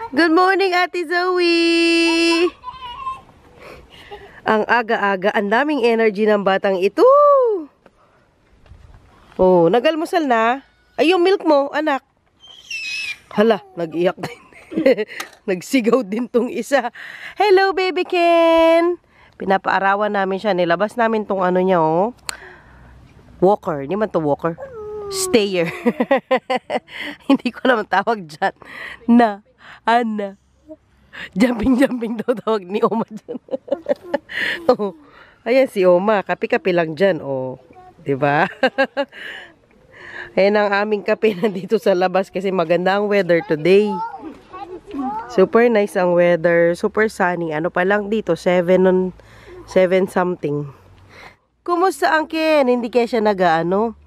Good morning, Ate Zoe! Ang aga-aga, ang daming energy ng batang ito. Oh, nagalmusal na? Ay, yung milk mo, anak. Hala, nag-iyak din. Nagsigaw din tong isa. Hello, baby Ken! Pinapaarawan namin siya. Nilabas namin tong ano niya, oh. Walker. Hindi man to walker. Stayer. Hindi ko naman tawag dyan. Na. Ana. Jumping daw tawag ni Oma dyan. Oh, ayan si Oma. Kape-kape lang dyan. Oh, diba? Ayan ang aming kape nandito sa labas kasi maganda ang weather today. Super nice ang weather. Super sunny. Ano pa lang dito? 7 something. Kumusta ang Ken? Hindi kaya siya nag-ano?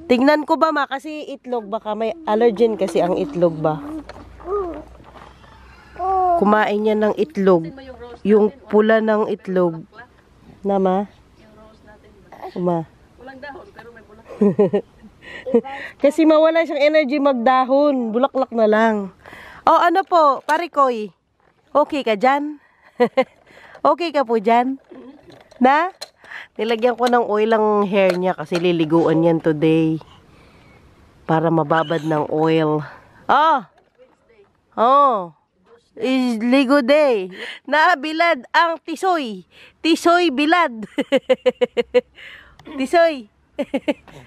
Tingnan ko ba kasi itlog baka may allergen kasi ang itlog ba? Kumain niya ng itlog. Yung pula ng itlog. Nama? Uma. Walang dahon pero may bulak. Kasi mawala siyang energy magdahon. Bulaklak na lang. Oh, ano po? Parikoy. Okay ka dyan? Okay ka po dyan? Na? Nilagyan ko ng oil ang hair niya kasi liliguan yan today. Para mababad ng oil. Oh! Oh! Is ligo day. Nabilad ang tisoy. Tisoy bilad. Tisoy.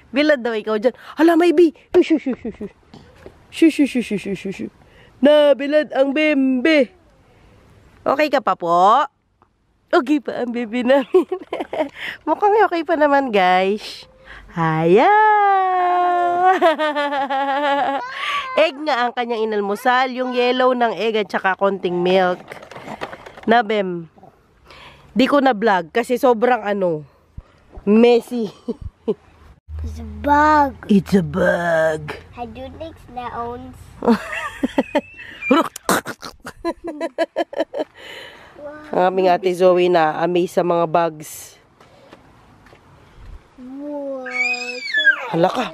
Bilad daw ikaw dyan. Hala, may bi. Shush. Nabilad ang bembe. Okay ka pa po? Okay pa ang bebe namin. Mukhang okay pa naman, guys. Haya! Egg nga ang kanyang inalmusal. Yung yellow ng egg at saka konting milk. Na, Bem. Di ko na vlog kasi sobrang messy. It's a bug. It's a bug. Hydraulics na owns. Ang aming Ate Zoe na amaze sa mga bugs. Hala ka,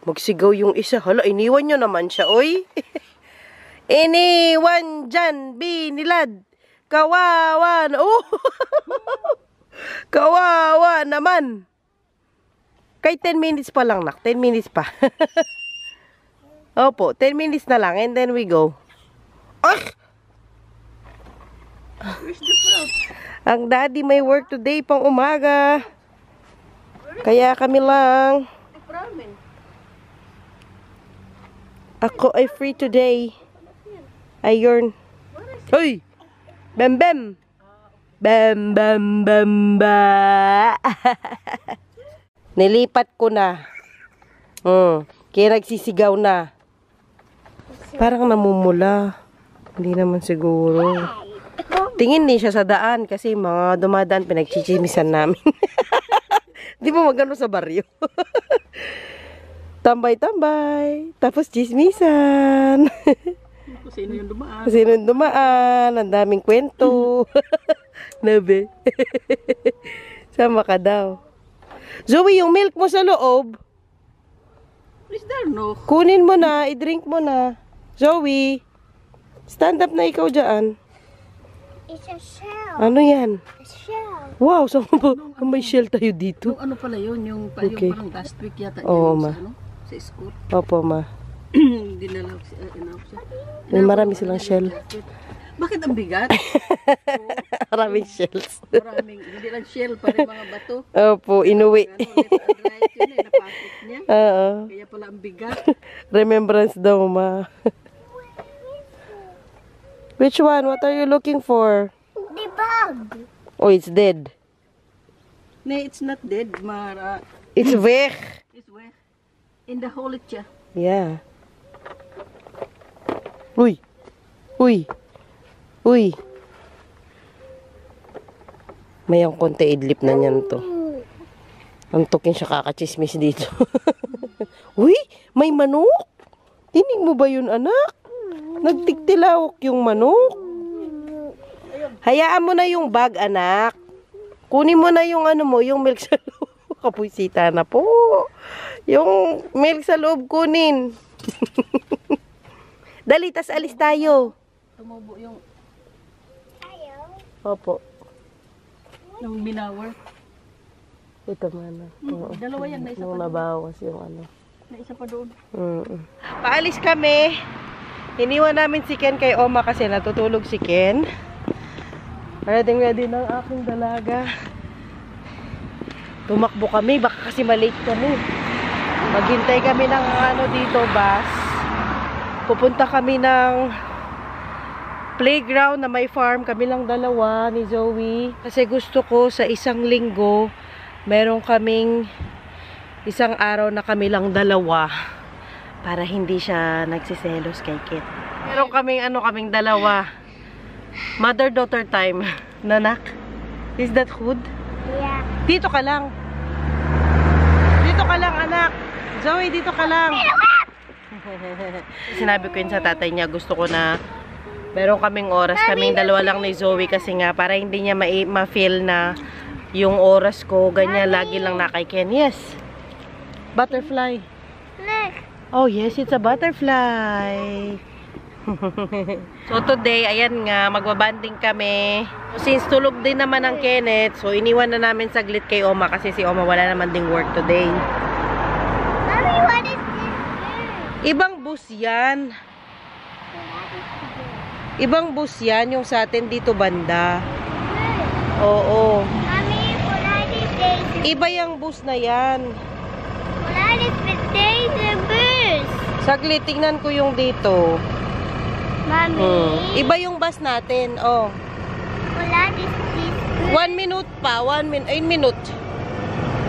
magsigaw yung isa. Hala, iniwan nyo naman siya, oy. Iniwan dyan, binilad. Kawawa na. Oh. Kawawa naman. Kay 10 minutes pa lang, nak. 10 minutes pa. Opo, 10 minutes na lang and then we go. Ah! Ang daddy may work today pang umaga. Kaya kami lang. Ako ay free today. Ayun. Hoy! Bem bem! Bem bem bem ba! Nilipat ko na. Kaya nagsisigaw na. Parang namumula. Hindi naman siguro. Tingin din siya sa daan kasi mga dumadaan pinagchichimisan namin. Di ba magano sa baryo? Tambay-tambay. Tapos chismisan. Sino yung dumaan? Sino yung dumaan? Ang daming kwento. Nabe. Sama ka daw. Zoe, yung milk mo sa loob. Is there no? Kunin mo na. I-drink mo na. Zoe. Stand up na ikaw dyan. It's a shell. Ano yan? A shell. Wow, so may shell tayo dito. Yung ano pala yun? Yung Okay. parang last week yata. Oo, yun, ma. Sa school. Opo, ma. Dinalaw siya. May marami silang shell. Bakit ang bigat? Maraming shells. Maraming, hindi lang shell, parang mga bato. Opo, inuwi. Right yun napakit niya. Oo. Kaya pala ang bigat. Remembrance daw, ma. Which one? What are you looking for? The bug. Oh, it's dead. No, it's not dead, Mara. It's weg. It's where? In the hole siya. Yeah. Uy. Uy. Uy. May ang konti idlip na niyan to. Antukin siya kakachismis dito. Uy, may manok. Tinig mo ba yun, anak? Nagtiktilawok yung manok. Hayaan mo na yung bag, anak. Kunin mo na yung yung milk sa loob. Kapuisita na po. Yung milk sa loob kunin. Dali, tas alis tayo. Tumubo yung Opo. binawer. Ito man. Oo. Dalawa yan, na isa Nung pa doon. nabawas yung ano. Na isa pa doon. Paalis kami. Iniwan namin si Ken kay Oma kasi natutulog si Ken. Ready ng aking dalaga. Tumakbo kami, baka kasi malate kami. Maghintay kami ng dito, bus. Pupunta kami ng playground na may farm. Kami lang dalawa ni Zoe. Kasi gusto ko sa isang linggo, meron kaming isang araw na kami lang dalawa. Para hindi siya nagsiselos kay Kit. Meron kaming dalawa. Mother-daughter time. Nanak? Is that food? Yeah. Dito ka lang. Dito ka lang, anak. Zoe, dito ka lang. Sinabi ko yun sa tatay niya, gusto ko na meron kaming oras, kaming dalawa lang ni Zoe kasi nga para hindi niya ma-feel na yung oras ko, ganyan, lagi lang na kay Ken. Yes. Butterfly. Look. Oh yes, it's a butterfly. So today, ayan nga, magbabanding kami. Since tulog din naman ang Kenneth, so iniwan na namin saglit kay Oma kasi si Oma wala naman ding work today. Mommy, what is this? Ibang bus yan. Ibang bus yan, yung sa atin dito banda. Oo. Mommy, what is this? Iba yung bus na yan. What is this bus? Saglit, tingnan ko yung dito. Mommy. Iba yung bus natin, oh. What is this bus? 1 minute pa, 1 minute, 1 minute.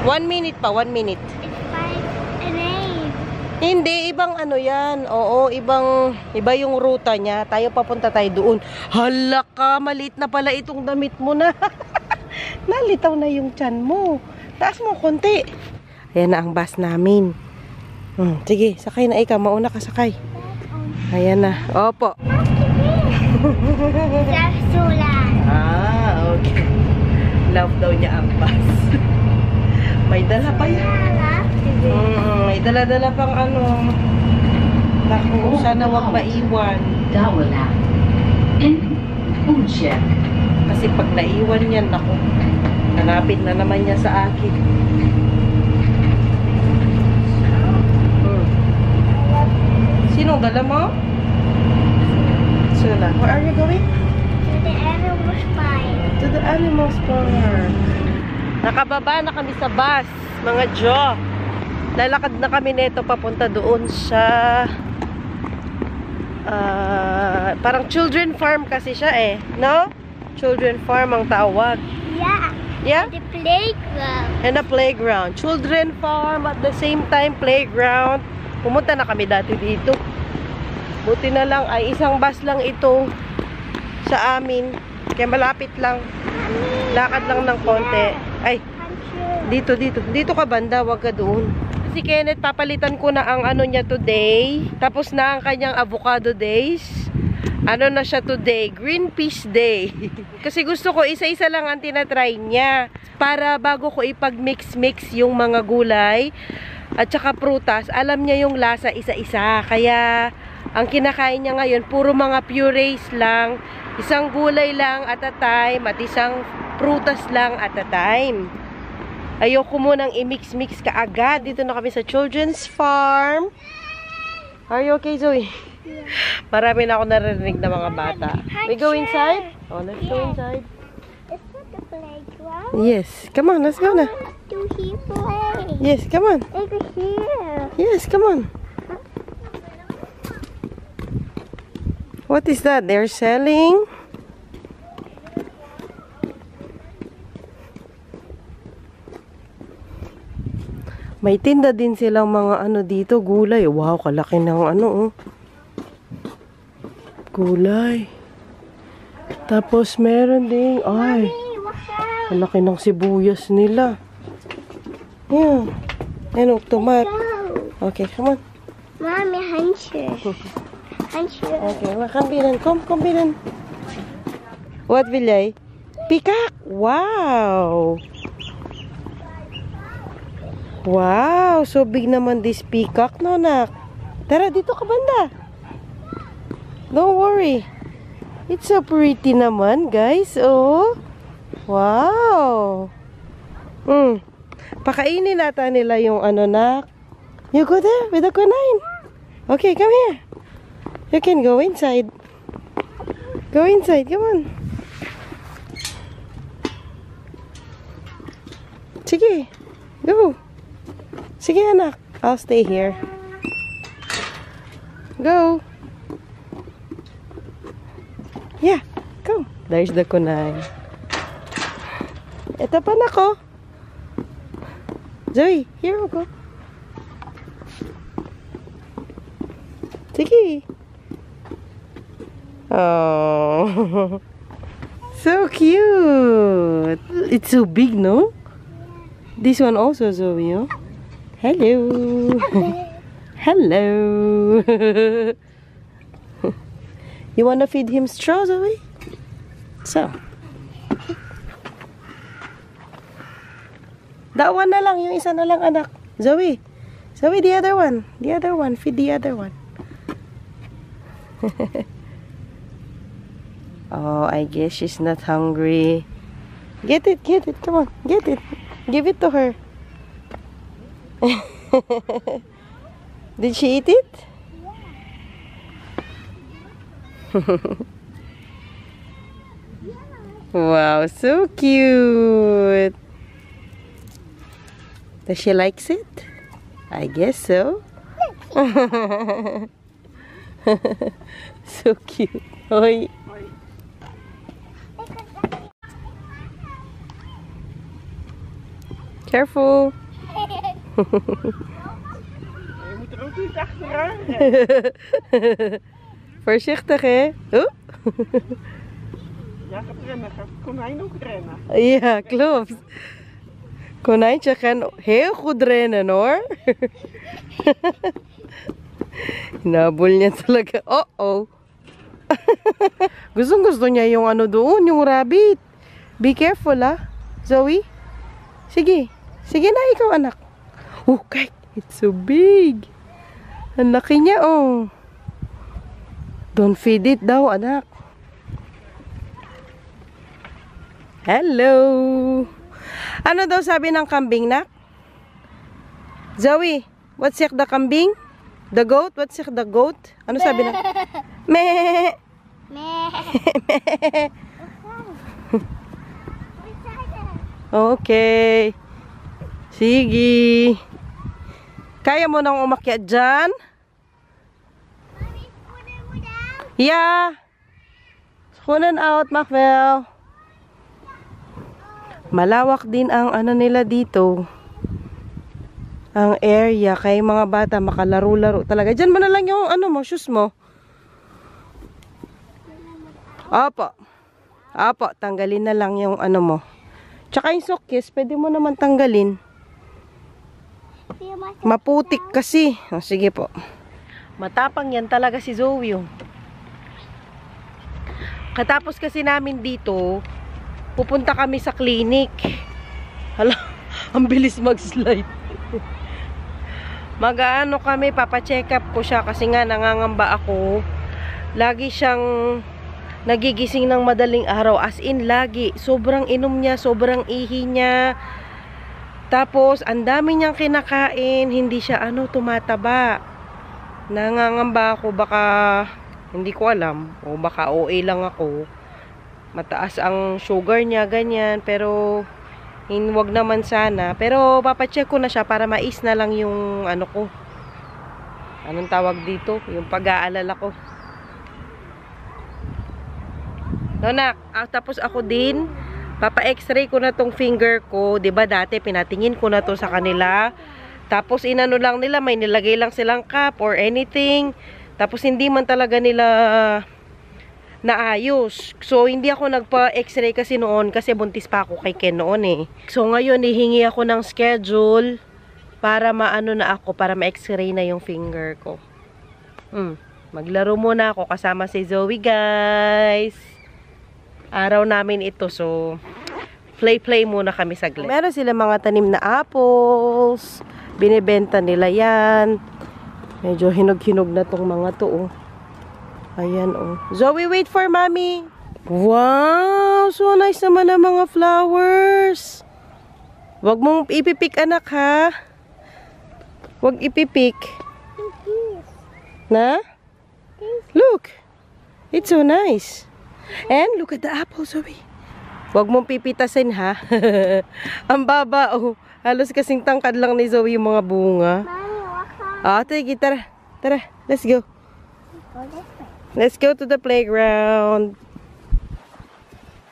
1 minute pa, 1 minute. It's 5 and 8. Hindi, ibang ano yan. Oo, iba yung ruta niya. Tayo papunta tayo doon. Hala ka, maliit na pala itong damit mo na. Nalitaw na yung tiyan mo. Taas mo konti. Ayan na ang bus namin. Sige, sakay na ikaw. Mauna ka sakay. Ayan na. Opo. Sulat. Okay. Love daw niya ang bus. May dala pa yan. May dala-dala pang ano. Naku, sana wag maiwan. Dawala. Uncheck. Kasi pag naiwan yan, naku, hanapin na naman niya sa akin. Sinong dala mo? Sula. Where are you going? To the animal spine. To the animals farm. Nakababa na kami sa bus, mga Jo. Lalakad na kami nito papunta doon sa parang children farm kasi siya eh, no? Children farm ang tawag. Yeah. Yeah? The playground. And a playground. Children farm at the same time playground. Pumunta na kami dati dito. Buti na lang ay isang bus lang ito sa amin. Kaya malapit lang. Lakad lang ng konti. Ay, dito. Dito ka banda, wag ka doon. Si Kenneth, papalitan ko na ang ano niya today. Tapos na ang kanyang avocado days. Ano na siya today? Green peas day. Kasi gusto ko isa-isa lang ang tinatry niya. Para bago ko ipag-mix-mix yung mga gulay at saka prutas, alam niya yung lasa isa-isa. Kaya ang kinakain niya ngayon, puro mga purees lang. Isang gulay lang at a time at isang prutas lang at a time. Ayoko munang i-mix-mix ka agad. Dito na kami sa children's farm. Are you okay, Zoe? Yeah. Marami na ako narinig na mga bata. We go inside? Oh, let's go inside. Is that the playground? Yes. Come on, let's go na. Do he play? Yes, come on. Over here. Yes, come on. What is that? They're selling? May tinda din silang mga ano dito, gulay. Wow, kalaki ng ano, oh. Gulay. Tapos meron ding, ay, Mommy, watch out. kalaki ng sibuyas nila. Yan. Yan, oh, tomat. Go. Okay, come on. Mommy, huncher. Huncher. Okay, makan bilan. Kom bilan. What will I? Peacock! Wow! Wow! So big naman this peacock, no, nak? Tara, dito ka banda. Don't worry. It's so pretty naman, guys. Oh. Wow. Pakainin nata nila yung ano na. You go there with the kunai. Okay, come here. You can go inside. Go inside, come on. Sige. Go. Sige, anak. I'll stay here. Go. Yeah, go. There's the kunai. Ito pa na ko. Zoe, here we go. Sige. Oh. So cute. It's so big, no? This one also, Zoe, oh? Hello. Hello. You wanna feed him straw, Zoe? So. That one na lang, yung isa na lang, anak. Zoe. Zoe, the other one. The other one. Feed the other one. Oh, I guess she's not hungry. Get it, get it. Come on, get it. Give it to her. Did she eat it? Wow, so cute. Does she likes it? I guess so. So cute. Hoy. Careful. Je moet er ook niet achteraan. Voorzichtig, hè? Oh. Ja, gaat rennen. Gaat het konijn ook rennen. Ja, klopt. Konijntje kan heel goed rennen, hoor. Hinabol niya talaga. Oh. Gustong-gusto niya yung ano doon, yung rabbit. Be careful, ah. Zoe. Sige. Sige na, ikaw, anak. Oh, kay. It's so big. Ang laki niya, oh. Don't feed it daw, anak. Hello. Ano daw sabi ng kambing, nak? Zoe, what's the kambing? The goat? What's the goat? Ano sabi na? Meh. Meh. Okay. Sige. Kaya mo nang umakyat dyan? Yeah. Kunin out, Macvel. Malawak din ang ano nila dito. Ang area. Kaya mga bata makalaro-laro talaga. Diyan mo na lang yung ano mo, shoes mo. Opo. Opo, tanggalin na lang yung ano mo. Tsaka yung sokis, pwede mo naman tanggalin. Maputik kasi. O, sige po. Matapang yan talaga si Zoe. Oh. Katapos kasi namin dito, pupunta kami sa clinic. Hala, ang bilis mag-slide. Mag-ano kami, papacheck up ko siya kasi nga nangangamba ako. Lagi siyang nagigising ng madaling araw. As in, lagi. Sobrang inom niya, sobrang ihi niya. Tapos, ang dami niyang kinakain. Hindi siya, tumataba. Nangangamba ako, baka, hindi ko alam. O baka OA lang ako. Mataas ang sugar niya, ganyan. Pero, wag naman sana. Pero, papacheck ko na siya para mais na lang yung, ko. Anong tawag dito? Yung pag-aalala ko. No, nak. Tapos ako din, papa-x-ray ko na tong finger ko. 'Di ba dati pinatingin ko na to sa kanila. Tapos inano lang nila, may nilagay lang silang cap or anything. Tapos hindi man talaga nila naayos. So hindi ako nagpa-x-ray kasi noon kasi buntis pa ako kay Ken noon eh. So ngayon hihingi ako ng schedule para maano na ako, para ma-x-ray na yung finger ko. Maglaro muna ako kasama si Zoe, guys. Araw namin ito, so play muna kami saglit. Meron sila mga tanim na apples. Binibenta nila yan. Medyo hinog-hinog na tong mga to. Oh. Ayan, oh. Zoe, wait for mommy. Wow! So nice naman ang mga flowers. Huwag mong ipipik, anak, ha? Huwag ipipik. Na? Look! It's so nice. And look at the apple, Zoe. Huwag mong pipitasin, ha? Ang baba, oh. Halos kasing tangkad lang ni Zoe yung mga bunga. Mommy, walk on. Ah, sige, tara. Tara, let's go. Go this way. Let's go to the playground.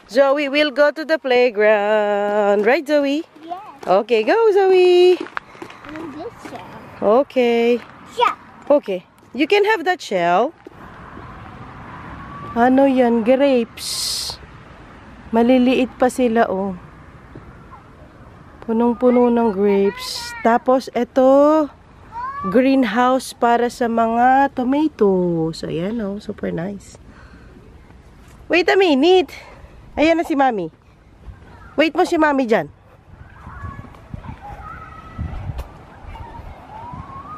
Zoe, we'll go to the playground. Right, Zoe? Yes. Okay, go, Zoe. In this shell. Okay. Yeah. Okay. You can have that shell. Ano yan? Grapes. Maliliit pa sila, oh. Punong-puno ng grapes. Tapos, ito, greenhouse para sa mga tomatoes. Ayan, oh. Super nice. Wait a minute. Ayan na si Mami. Wait mo si Mami dyan.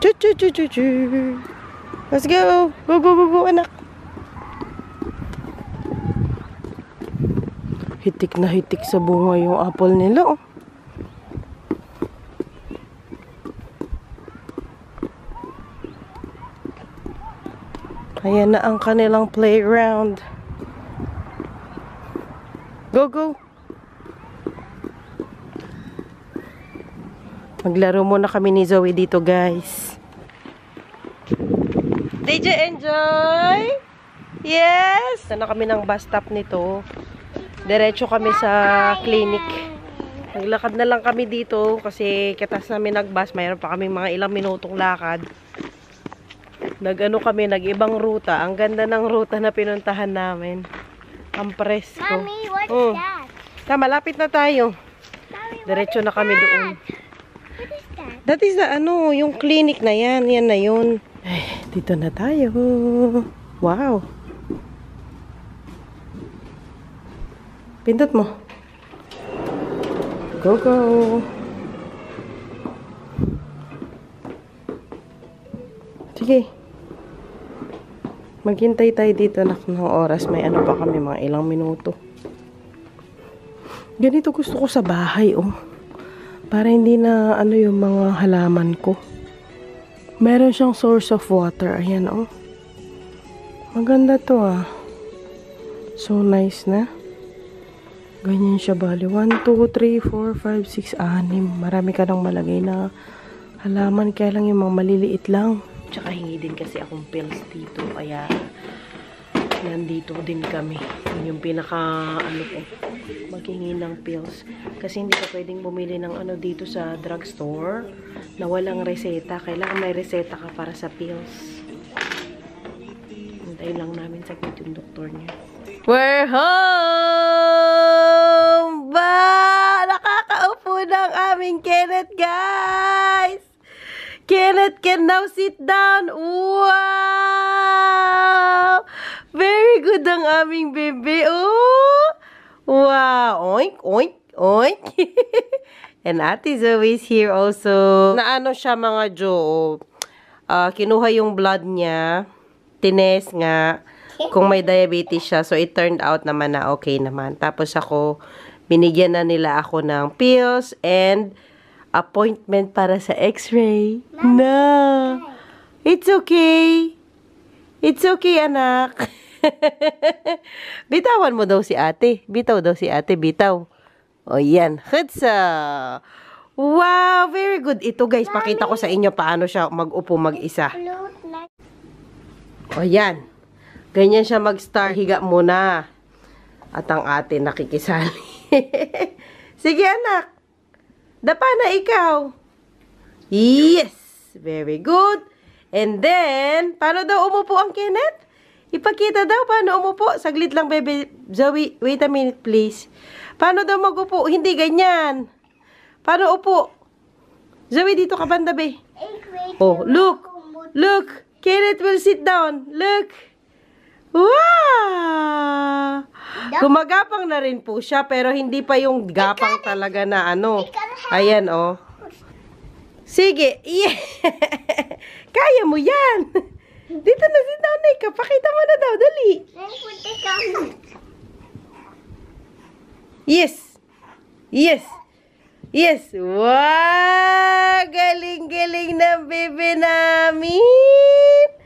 Chu-chu-chu-chu-chu. Let's go. Go, go, go, go, anak. Hitik na hitik sa bunga yung apple nila, oh. Ayan na ang kanilang playground. Go, go. Maglaro muna kami ni Zoe dito, guys. Did you enjoy? Yes! Sana kami ng bus stop nito. Diretso kami sa clinic. Naglakad na lang kami dito kasi katas namin nagbus. Mayroon pa kami mga ilang minutong lakad. Nag-ano kami, nag-ibang ruta. Ang ganda ng ruta na pinuntahan namin. Ang presko. Mommy, what's that? Malapit na tayo. Mommy, Diretso na kami doon. what is that? That is the, ano, yung clinic na yan. Yan na yun. Ay, dito na tayo. Wow. Pindot mo. Go, go. Sige. Maghintay tayo dito ng oras. May ano pa kami, mga ilang minuto. Ganito gusto ko sa bahay, oh. Para hindi na ano yung mga halaman ko. Meron siyang source of water. Ayan, oh. Maganda to, ah. So nice na. Ganyan siya, bali. 1, 2, 3, 4, 5, 6, 6. Marami ka nang malagay na halaman. Kaya lang yung mga maliliit lang. Tsaka hingi din kasi akong pills dito. Kaya nandito din kami. Yun yung pinaka, ano ko, maghingi ng pills. Kasi hindi ka pwedeng bumili ng ano dito sa drugstore na walang reseta. Kailangan may reseta ka para sa pills. Hintayin lang namin saglit yung doktor niya. We're home! Ba! Nakakaupo ng aming Kenneth, guys! Kenneth can now sit down. Wow! Very good ang aming bebe. Oh! Wow! Oink, oink, oink. And Ate Zoe is here also. Naano siya, mga Jo? Kinuha yung blood niya. Tines nga. Kung may diabetes siya. So, it turned out naman na okay naman. Tapos ako, binigyan na nila ako ng pills and appointment para sa x-ray. No. It's okay. It's okay, anak. Bitawan mo daw si ate. Bitaw daw si ate. Bitaw. O, yan. Hutsa. Wow, very good. Ito, guys, pakita ko sa inyo paano siya mag-upo mag-isa. O, yan. Ganyan siya mag-start. Higa muna. At ang ate nakikisali. Sige, anak. Dapa na ikaw. Yes. Very good. And then, paano daw umupo ang Kenneth? Ipakita daw paano umupo. Saglit lang, baby. Zoe, wait a minute, please. Paano daw mag-upo? Hindi ganyan. Paano upo? Zoe, dito ka banda, be. Oh, look. Look. Kenneth will sit down. Look. Wow! Gumagapang na rin po siya, pero hindi pa yung gapang talaga na ano. Ayan, oh. Sige. Yeah. Kaya mo yan. Dito na, sit down na ikaw. Pakita mo na daw, dali. Then put the gum. Yes. Yes. Yes. Wow! Galing-galing ng bebe namin.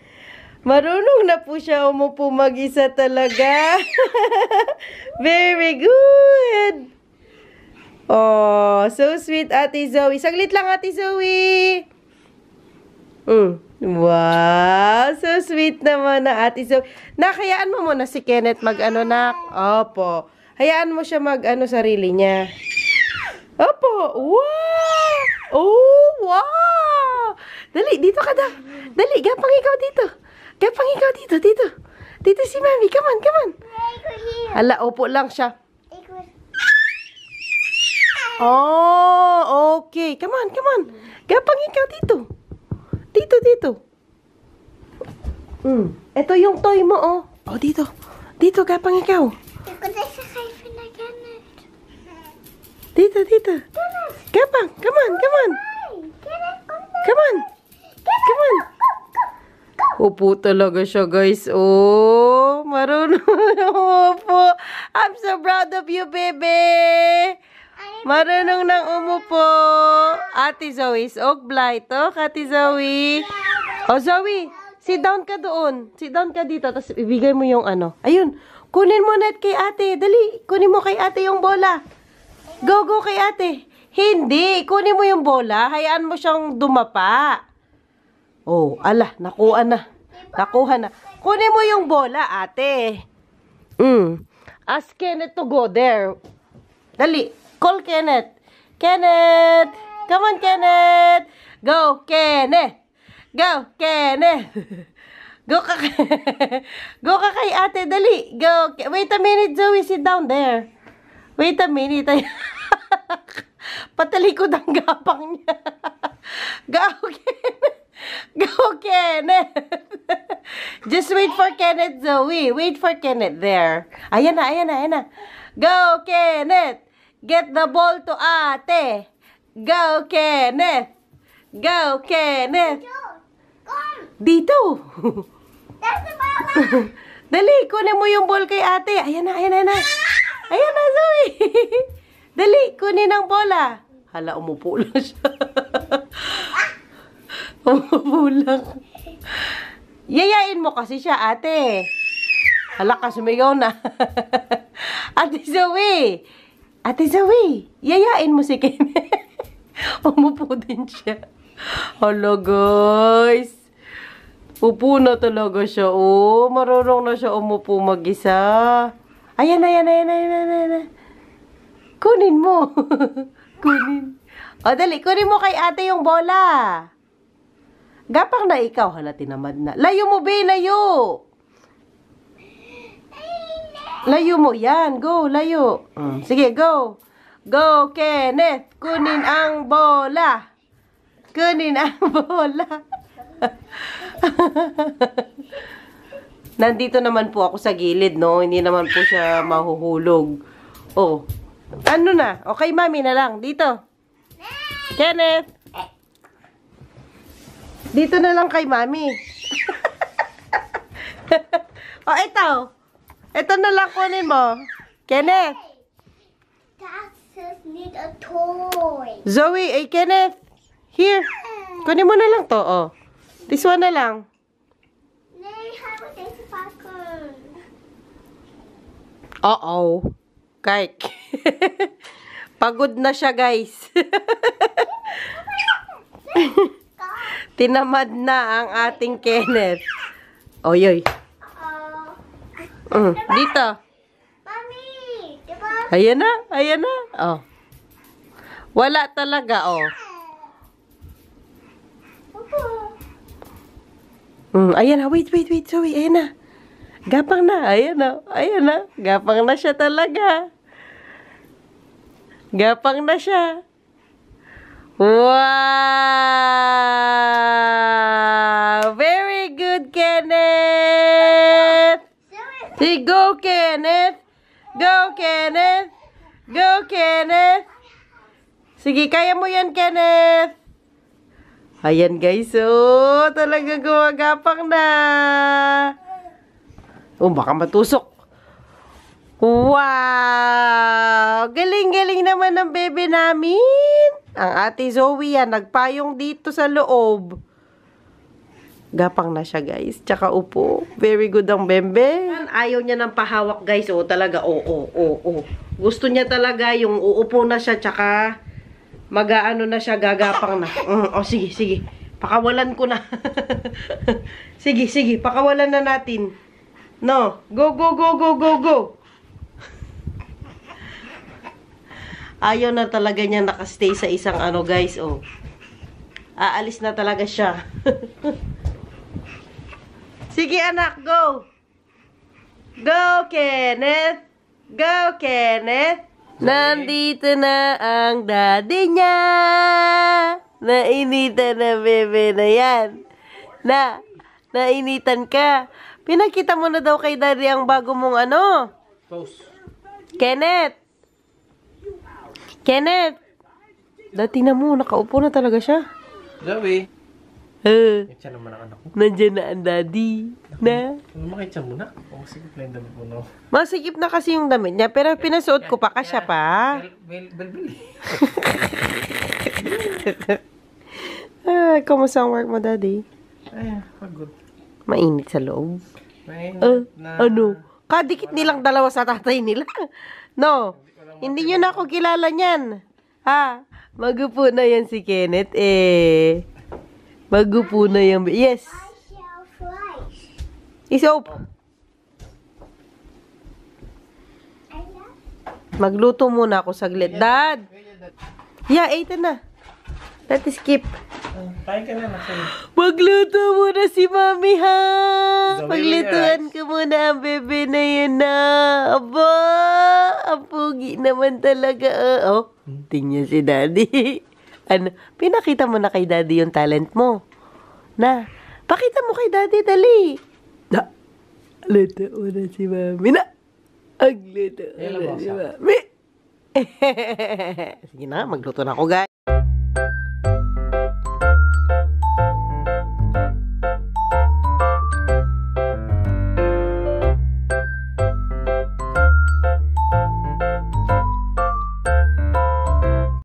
Marunong na po siya umupo mag-isa talaga. Very good. Oh, so sweet, Ate Zoe. Saglit lang, Ate Zoe. Wow, so sweet naman na Ate Zoe. Nakayaan mo muna si Kenneth mag-ano na. Opo. Hayaan mo siya mag-ano sarili niya. Opo. Wow! Oh, wow! Dali, dito ka daw. Dali, gapang ikaw dito. Gapang ikaw dito, dito. Dito si Mami. Come on, come on. Hala, upo lang siya. Oh, okay. Come on, come on. Gapang ikaw dito. Dito, dito. Ito yung toy mo, oh. Oh, dito. Dito, gapang ikaw. Dito, dito. Gapang, come on, come on. Come on. Come on. Upo talaga siya, guys. Oh, marunong umupo. I'm so proud of you, baby. Marunong nang umupo. Ate Zoe's Oak Blight, oh, Ate Zoe. Oh, Zoe, sit down ka doon. Sit down ka dito, tapos ibigay mo yung ano. Ayun, kunin mo net kay ate. Dali, kunin mo kay ate yung bola. Go, go kay ate. Hindi, kunin mo yung bola. Hayaan mo siyang dumapa. Oh, ala, nakuha na. Nakuha na. Kunin mo yung bola, ate. Ask Kenneth to go there. Dali, call Kenneth. Kenneth! Come on, Kenneth! Go, Kenneth! Go, Kenneth! Go ka kay... Go ka kay ate, dali. Go. Wait a minute, Zoe. Sit down there. Wait a minute. Patalikod ang gapang niya. Go, Kenneth! Go, Kenneth! Just wait for Kenneth, Zoe. Wait for Kenneth there. Ayan na, ayan na, ayan na. Go, Kenneth! Get the ball to ate. Go, Kenneth! Go, Kenneth! Dito! Dali, kunin mo yung ball kay ate. Ayan na, ayan na, ayan na. Ayan na, Zoe. Dali, kunin ang bola. Hala, umupo lang siya. Umupo lang. Yayain mo kasi siya, ate. Hala ka, sumigaw na. Ate Zoe. Ate Zoe, yayain mo si Kenneth. Umupo din siya. Hala, guys. Upo na talaga siya. Oh, marunong na siya umupo mag-isa. Ayan, ayan, ayan, ayan, ayan, ayan. Kunin mo. Kunin. O, dali. Kunin mo kay ate yung bola. Gapang na ikaw. Hala, tinamad na. Layo mo, be. Layo. Layo mo. Yan. Go. Layo. Sige, go. Go, Kenneth. Kunin ang bola. Kunin ang bola. Nandito naman po ako sa gilid, no? Hindi naman po siya mahuhulog. Oh. Ano na? Okay, mami na lang. Dito. Kenneth. Dito na lang kay mami. Oh, ito. Ito na lang kunin mo. Kenneth. Taxes need a toy. Zoe, Kenneth. Here. Kunin mo na lang to, oh. This one na lang. Nay, how about this popcorn? Uh-oh. Kike. Pagod na siya, guys. Tinamad na ang ating Kenneth. Oyoy. Dito. Mami, diba? Ayan na. Ayan na. Oh. Wala talaga, oh. Ayan na. Wait, wait, wait. Zoe, ayan na. Gapang na. Ayan na. Ayan na. Gapang na siya talaga. Gapang na siya. Wow! Very good, Kenneth! Say, go, Kenneth! Go, Kenneth! Go, Kenneth! Sige, kaya mo yan, Kenneth! Ayan guys, oh, talaga gumagapang na. Oh, baka matusok. Wow! Galing-galing naman ng bebe namin. Ang ate Zoe yan, nagpayong dito sa loob. Gapang na siya guys. Tsaka upo. Very good ang bebe. Ayaw niya ng pahawak guys. Oh, talaga. Oh. Gusto niya talaga yung uupo na siya tsaka mag-aano na siya, gagapang na. Oh, sige. Pakawalan ko na. sige, pakawalan na natin. No, go. Ayaw na talaga niya nakastay sa isang ano guys, oh. Aalis na talaga siya. Sige anak, go. Go, Kenneth. Nandito na ang daddy niya. Nainitan na bebe na yan. Nainitan ka. Pinakita mo na daw kay daddy ang bago mong ano. Post. Kenneth. Dati na mo, nakaupo na talaga siya. Zoe. Kitsa naman ang anak ko. Nandiyan na ang daddy. Na? Makitsa mo na. Masigip na yung damit mo, no? Masigip na kasi yung damit niya, pero pinasuot ko pa kasya pa. Belbeli. Kumusta ang work mo, daddy? Ay, pagod. Mainit sa loob. Mainit na. Ano? Kadikit nilang dalawa sa tatay nila. No, hindi nyo na ako kilala niyan. Ha? Magupo na yan si Kenneth, eh. Magupo na yan. Yes. Isop. Magluto muna ako saglit. Dad! Yeah, 8 na. Let's skip. Kain ka na, nasabi. Magluto muna si Mami, ha? Zoe, Paglutuan ko muna ang bebe na yun, na. Aba, ang pugi naman talaga. Oh, tingnan si Daddy. Ano, pinakita mo na kay Daddy yung talent mo. Na, pakita mo kay Daddy, dali. Na, luto muna si Mami, na. Agluto muna si Mami. Sige na, magluto na ako, guys.